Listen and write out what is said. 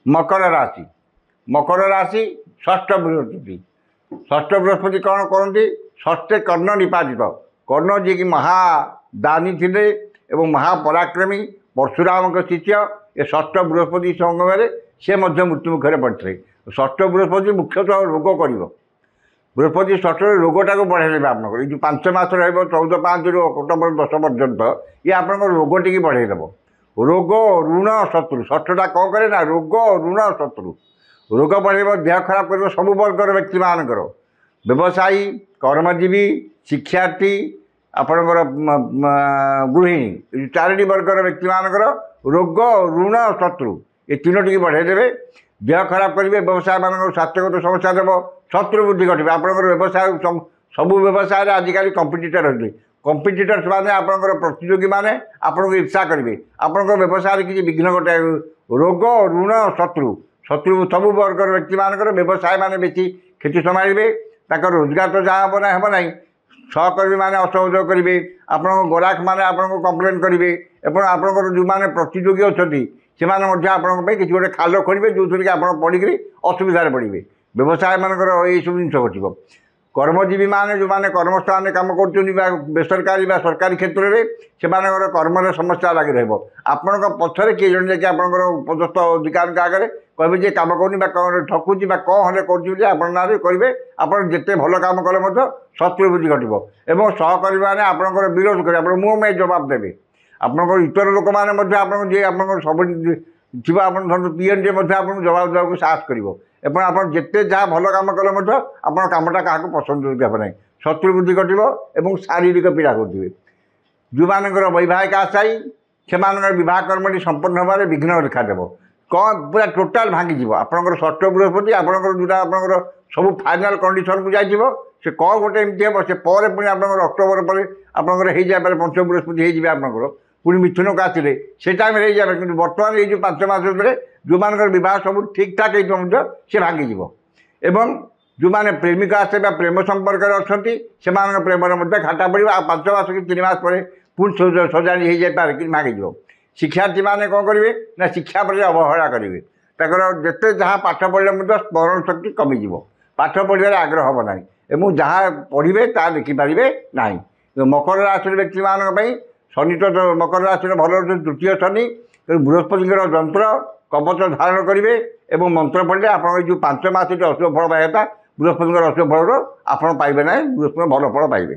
मकर राशि मकर राशि षष्ठ बृहस्पति षष्ठ बृहस्पति कौन करती षष्ठे कर्ण निपातित कर्ण जी की महादानी थे एवं महापराक्रमी परशुराम शिष्य ए षष्ठ बृहस्पति समय से मृत्यु मुखर पड़े षष्ठ बृहस्पति मुख्यतः रोग कर बृहस्पति षष्ठ रोगटा को बढ़े आप जो 5 मास र14/5 ରୁ अक्टोबर 10 पर्यंत ये आप रोग टी बढ़ेदेव रोग ऋण शत्रु षष्ठटा कौन करे ना रोग ऋण शत्रु रोग बढ़े देह खराब कर सब वर्गर व्यक्ति मानकर व्यवसायी कर्मजीवी शिक्षार्थी आपणकर गृहिणी चारोटी वर्गर व्यक्ति मानकर रोग ऋण शत्रु ये तीनोटी बढ़ेदेवे देह खराब करेंगे व्यवसाय मान स्वास्थ्यगत समस्या देव शत्रु बुद्धि घटे आपंकर व्यवसाय सबू व्यवसाय आजिकल कंपिटिटर होते कंपिटिटर्स मैंने आपंकर प्रतियोगी मैंने आपको ईर्षा करेंगे आपंकर व्यवसाय किसी विघ्न घटाए रोग ऋण शत्रु शत्रु सबू वर्गर व्यक्ति मानकर व्यवसाय मैंने बेसी क्षति संभाड़े रोजगार तो जहाँ हम ना हम ना सहकर्मी मैंने असहयोग करेंगे आप ग्राहक मैंने आपको कंप्लेन करेंगे और आपंकर जो मैंने प्रतियोगी अच्छा से किसी गोटे खाल खोलेंगे जो थी आप पढ़ी असुविधा पड़े व्यवसाय मानकर ये सब जिन घटो कर्मजीवी मैंने जो मैंने कर्मस्थान कम कर बेसरकारी सरकारी क्षेत्र में से कर्म समस्या लगी रहा पछरे किए जन जाकि आप पदस्थ अधिकारी आगे कहे जे कम कर ठकुची कौन कर ना करेंगे आप जिते भल कम कले शत्रु बुद्धि घटो और सहकर्मी मैंने आपंकर विरोध करेंगे मुँह में जवाब देवे आपंकर इतर लोक मैंने आप सब थी आप पीएन टे आपको जवाब देवाक साहस कर आप जिते जहाँ भल कम कले आप कमटा क्या पसंद हे ना शत्रु बुद्धि घटो और शारीरिक पीड़ा करेंगे जो मानकर वैवाहिक आशायी से बहुत कर्मटी संपन्न होबार विघ्न देखादेव कौन पूरा टोटाल भांगी आपंकर षष्ठ बृहस्पति आपंकर जोटा आपंकर सब फाइनाल कंडीशन को जाइए से कौन गोटे एमती हे से पुणी आप अक्टोबर पर आपंकर हो जाए पंचम बृहस्पति हो आपंकर पुणी मिथुन को आसले से टाइम हो जाए कि बर्तमान ये जो 5 मास भर जो मान बहुत सब ठीक ठाक हो सी भांगी एवं जो मैंने प्रेमिका आसे प्रेम संपर्क अच्छा से प्रेम घाटा पड़े आ 5 मास कि 3 मास पर पुणी सजाड़ी हो जाए कि भांगी शिक्षार्थी मैंने कौन करेंगे ना शिक्षा पर अवहेला करेंगे जिते जहाँ पाठ पढ़ले स्मरण शक्ति कमिज पाठ पढ़ार आग्रह हम ना और जहाँ पढ़े ता देखिपारे ना मकर राशि व्यक्ति मानी शनि तो मकर राशि भल तृतीय शनि बृहस्पति जंत्र कवच धारण करेंगे और मंत्र पढ़ले आप जो 5 मास अशुभ फल पाइबा बृहस्पति अशुभ फल आप पाइबे ना बृहस्पति भल फल पाइबे।